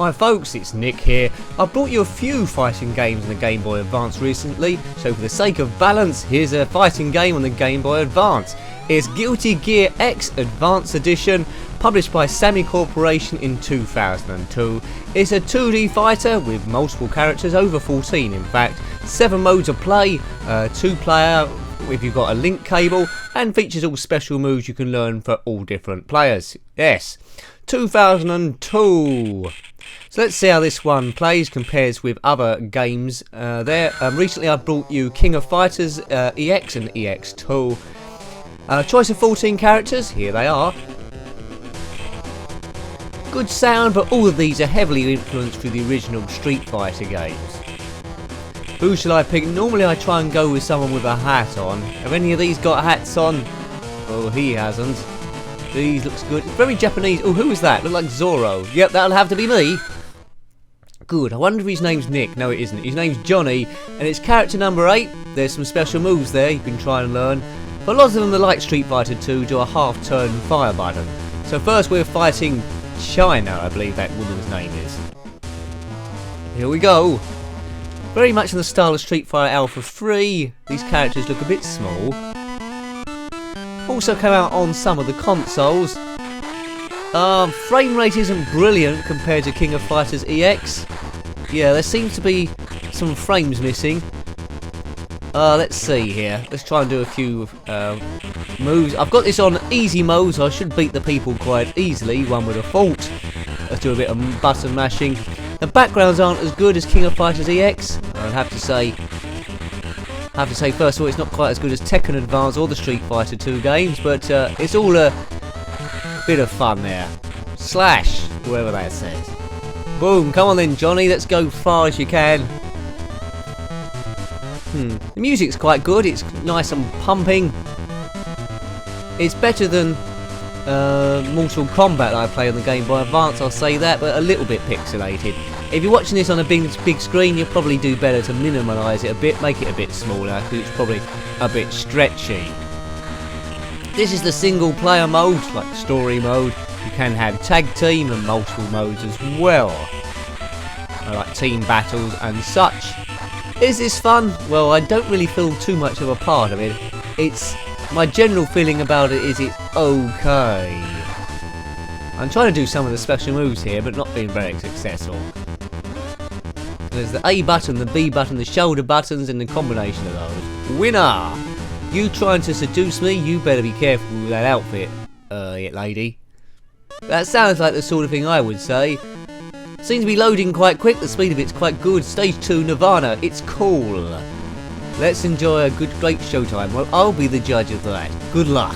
Hi folks, it's Nick here. I've brought you a few fighting games on the Game Boy Advance recently, so for the sake of balance, here's a fighting game on the Game Boy Advance. It's Guilty Gear X Advance Edition, published by Sammy Corporation in 2002. It's a 2D fighter with multiple characters, over 14 in fact, 7 modes of play, 2-player if you've got a link cable, and features all special moves you can learn for all different players. Yes, 2002. So let's see how this one plays, compares with other games there. Recently I brought you King of Fighters EX and EX2. Choice of 14 characters, here they are. Good sound, but all of these are heavily influenced through the original Street Fighter games. Who shall I pick? Normally I try and go with someone with a hat on. Have any of these got hats on? Oh, he hasn't. These looks good. Very Japanese. Oh, who is that? Look like Zorro. Yep, that'll have to be me. Good. I wonder if his name's Nick. No, it isn't. His name's Johnny, and it's character number 8. There's some special moves there you can try and learn. But lots of them are like Street Fighter 2, do a half-turn fire button. So first we're fighting China, I believe that woman's name is. Here we go. Very much in the style of Street Fighter Alpha 3. These characters look a bit small. Also come out on some of the consoles. Frame rate isn't brilliant compared to King of Fighters EX. Yeah, there seems to be some frames missing. Let's see here. Let's try and do a few moves. I've got this on easy mode, so I should beat the people quite easily. One would have thought. Let's do a bit of button mashing. The backgrounds aren't as good as King of Fighters EX. I'd have to say first of all, it's not quite as good as Tekken Advance or the Street Fighter 2 games, but it's all a bit of fun there. Slash, whoever that says. Boom, come on then Johnny, let's go far as you can. The music's quite good, it's nice and pumping. It's better than Mortal Kombat that I play on the Game Boy Advance, I'll say that, but a little bit pixelated. If you're watching this on a big screen, you'll probably do better to minimalise it a bit, make it a bit smaller, because it's probably a bit stretchy. This is the single player mode, like story mode. You can have tag team and multiple modes as well, like team battles and such. Is this fun? Well, I don't really feel too much of a part of it. My general feeling about it is it's okay. I'm trying to do some of the special moves here, but not being very successful. There's the A button, the B button, the shoulder buttons, and the combination of those. Winner! You trying to seduce me? You better be careful with that outfit, lady. That sounds like the sort of thing I would say. Seems to be loading quite quick, the speed of it's quite good. Stage 2, Nirvana, it's cool. Let's enjoy a great showtime. Well, I'll be the judge of that. Good luck.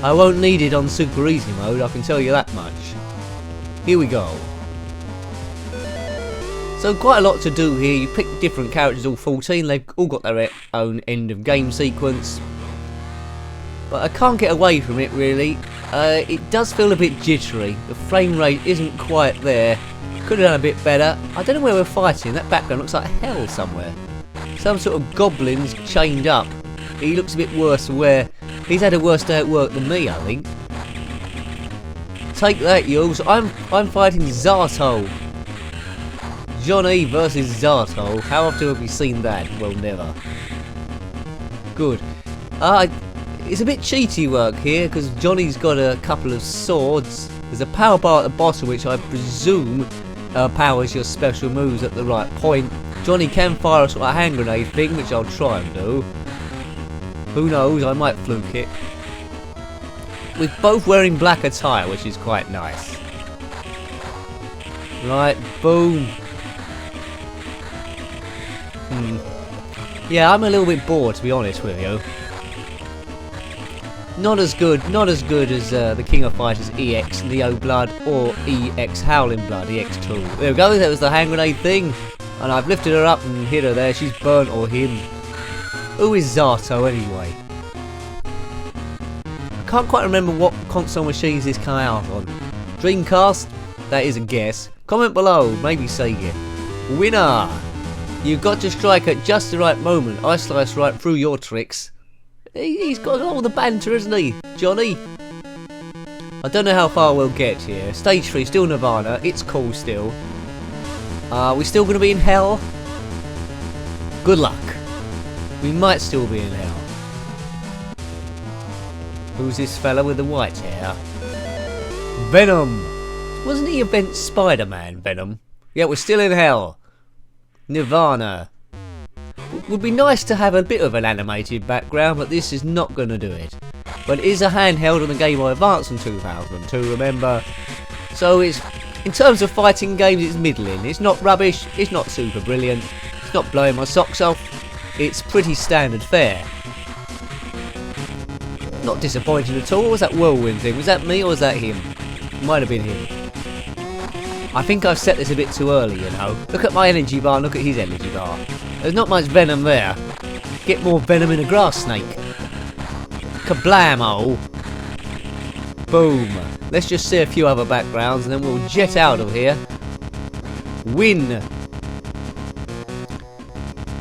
I won't need it on super easy mode, I can tell you that much. Here we go. So quite a lot to do here. You pick different characters, all 14. They've all got their own end of game sequence. But I can't get away from it really. It does feel a bit jittery. The frame rate isn't quite there. Could have done a bit better. I don't know where we're fighting. That background looks like hell somewhere. Some sort of goblins chained up. He looks a bit worse for wear. He's had a worse day at work than me, I think. Take that, Yules. I'm fighting Zato. Johnny versus Zato. How often have we seen that? Well, never. Good. It's a bit cheaty work here, because Johnny's got a couple of swords. There's a power bar at the bottom, which I presume powers your special moves at the right point. Johnny can fire a sort of hand grenade thing, which I'll try and do. Who knows, I might fluke it. We're both wearing black attire, which is quite nice. Right, boom. Yeah, I'm a little bit bored, to be honest with you. Not as good as the King of Fighters EX Neo Blood or EX Howling Blood, EX2. There we go, that was the hand grenade thing. And I've lifted her up and hit her there, she's burnt, or him. Who is Zato anyway? I can't quite remember what console machines this came out on. Dreamcast? That is a guess. Comment below, maybe Sega. Winner! You've got to strike at just the right moment. I slice right through your tricks. He's got all the banter, hasn't he, Johnny? I don't know how far we'll get here. Stage 3, still Nirvana. It's cool still. Are we still going to be in hell? Good luck. We might still be in hell. Who's this fella with the white hair? Venom! Wasn't he event Spider-Man, Venom? Yeah, we're still in hell. Nirvana. Would be nice to have a bit of an animated background, but this is not going to do it. But it is a handheld on the Game Boy Advance in 2002, remember? So it's, in terms of fighting games, it's middling. It's not rubbish, it's not super brilliant, it's not blowing my socks off. It's pretty standard fare. Not disappointing at all. What was that whirlwind thing? Was that me or was that him? Might have been him. I think I've set this a bit too early, you know. Look at my energy bar and look at his energy bar. There's not much venom there. Get more venom in a grass snake. Kablamo! Boom. Let's just see a few other backgrounds and then we'll jet out of here. Win!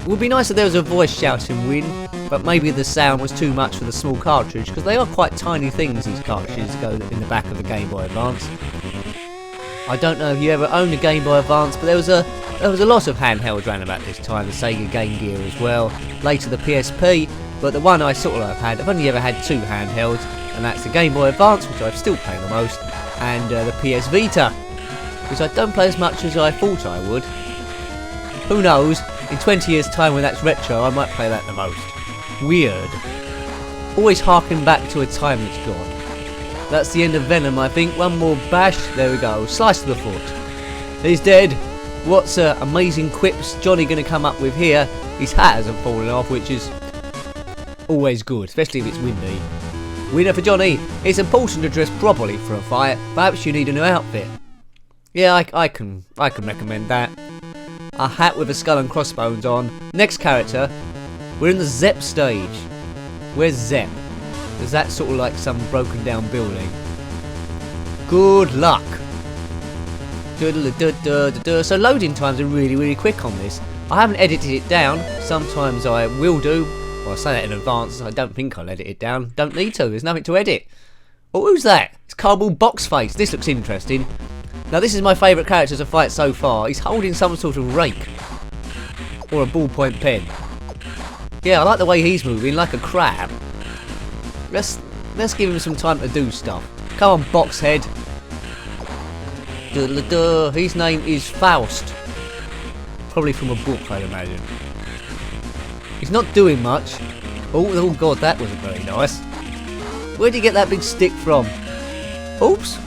It would be nice if there was a voice shouting win, but maybe the sound was too much for the small cartridge, because they are quite tiny things, these cartridges go in the back of the Game Boy Advance. I don't know if you ever owned a Game Boy Advance, but there was a lot of handhelds around about this time, the Sega Game Gear as well, later the PSP, but the one I sort of had, I've only ever had two handhelds, and that's the Game Boy Advance, which I've still played the most, and the PS Vita, which I don't play as much as I thought I would. Who knows, in 20 years time when that's retro, I might play that the most. Weird. Always harking back to a time that's gone. That's the end of Venom, I think. One more bash. There we go. Slice to the foot. He's dead. What's amazing quips Johnny going to come up with here? His hat hasn't fallen off, which is always good, especially if it's windy. Winner for Johnny. It's important to dress properly for a fight. Perhaps you need a new outfit. Yeah, I can recommend that. A hat with a skull and crossbones on. Next character. We're in the Zep stage. Where's Zep? Is that sort of like some broken down building? Good luck. So loading times are really quick on this. I haven't edited it down. Sometimes I will do. Well, I say that in advance. I don't think I'll edit it down. Don't need to. There's nothing to edit. Oh, who's that? It's Cardboard Box Face. This looks interesting. Now this is my favourite character to fight so far. He's holding some sort of rake. Or a ballpoint pen. Yeah, I like the way he's moving, like a crab. Let's give him some time to do stuff. Come on, Boxhead. His name is Faust. Probably from a book, I'd imagine. He's not doing much. Oh god, that wasn't very nice. Where'd he get that big stick from? Oops.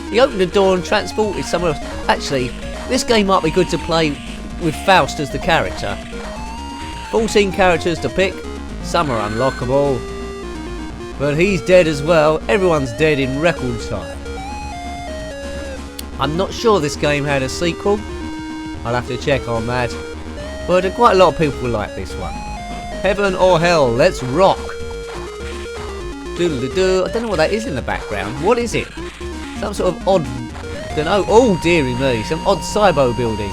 He opened the door and transported somewhere else. Actually, this game might be good to play with Faust as the character. 14 characters to pick. Some are unlockable. But he's dead as well. Everyone's dead in record time. I'm not sure this game had a sequel. I'll have to check on that. But quite a lot of people like this one. Heaven or Hell, let's rock. Doodle-doo. I don't know what that is in the background. What is it? Some sort of odd, don't know. Oh dearie me, some odd cybo building.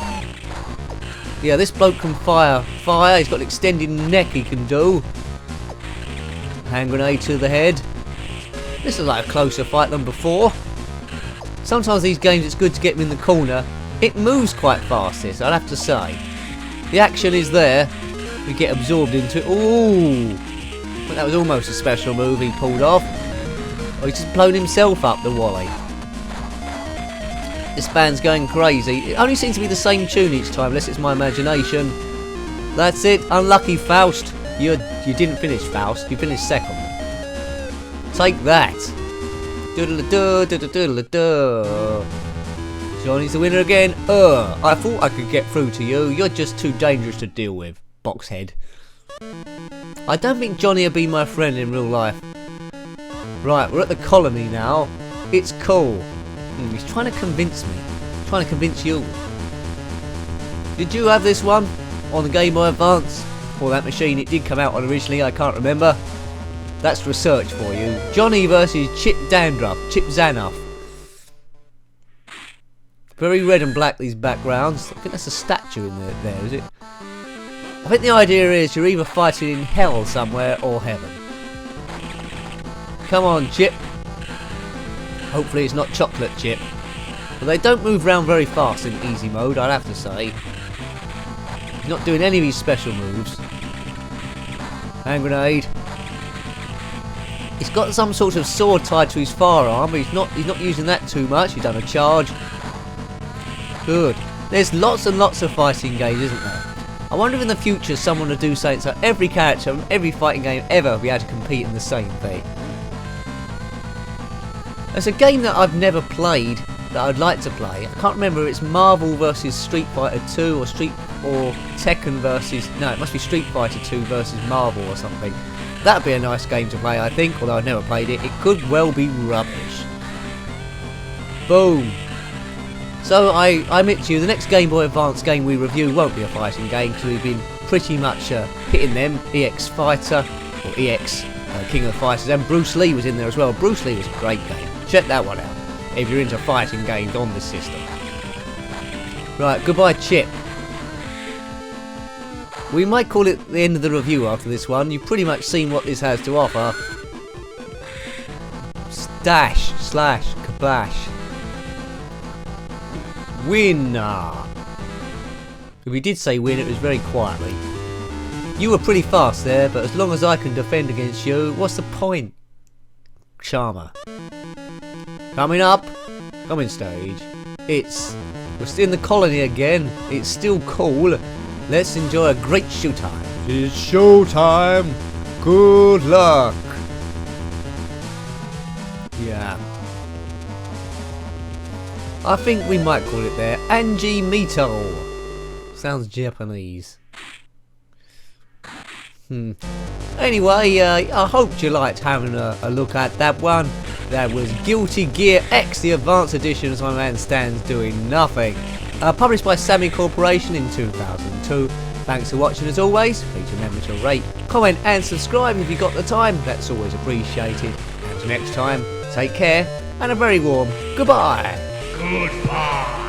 Yeah, this bloke can fire. He's got an extended neck he can do. Hand grenade to the head. This is like a closer fight than before. Sometimes these games it's good to get them in the corner. It moves quite fast, this, I'd have to say. The action is there. We get absorbed into it. Ooh! Well, that was almost a special move he pulled off. Oh, he's just blown himself up, the Wally. This band's going crazy. It only seems to be the same tune each time, unless it's my imagination. That's it. Unlucky, Faust. You didn't finish, Faust. You finished second. Take that. Doodle-a-doo, doodle-a-doo. Johnny's the winner again. I thought I could get through to you. You're just too dangerous to deal with, Boxhead. I don't think Johnny will be my friend in real life. Right, we're at the colony now. It's cool. He's trying to convince me. Trying to convince you. Did you have this one on the Game Boy Advance? Or that machine it did come out on originally, I can't remember. That's research for you. Johnny versus Chip Zanoff. Very red and black, these backgrounds. I think that's a statue in there, is it? I think the idea is you're either fighting in hell somewhere or heaven. Come on, Chip. Hopefully it's not chocolate chip. But they don't move around very fast in easy mode, I'd have to say. He's not doing any of his special moves. Hand grenade. He's got some sort of sword tied to his firearm, but he's not using that too much. He's done a charge. Good. There's lots and lots of fighting games, isn't there? I wonder if in the future someone will do something so every character from every fighting game ever will be able to compete in the same thing. There's a game that I've never played that I'd like to play. I can't remember if it's Marvel versus Street Fighter 2 or Tekken versus... No, it must be Street Fighter 2 versus Marvel or something. That'd be a nice game to play, I think, although I've never played it. It could well be rubbish. Boom. So I admit to you, the next Game Boy Advance game we review won't be a fighting game because we've been pretty much hitting them. EX Fighter, or EX King of Fighters, and Bruce Lee was in there as well. Bruce Lee was a great game. Check that one out if you're into fighting games on this system. Right, goodbye Chip. We might call it the end of the review after this one. You've pretty much seen what this has to offer. Dash, slash, kabash. Winner! If we did say win, it was very quietly. You were pretty fast there, but as long as I can defend against you, what's the point? Charmer. Coming up, coming stage. We're still in the colony again. It's still cool. Let's enjoy a great showtime. It's showtime. Good luck. Yeah. I think we might call it there. Anji Mito. Sounds Japanese. Anyway, I hope you liked having a look at that one. That was Guilty Gear X, the Advanced Edition, as my man stands doing nothing. Published by Sammy Corporation in 2002. Thanks for watching as always. Please remember to rate, comment and subscribe if you got the time. That's always appreciated. Until next time, take care and a very warm goodbye. Goodbye.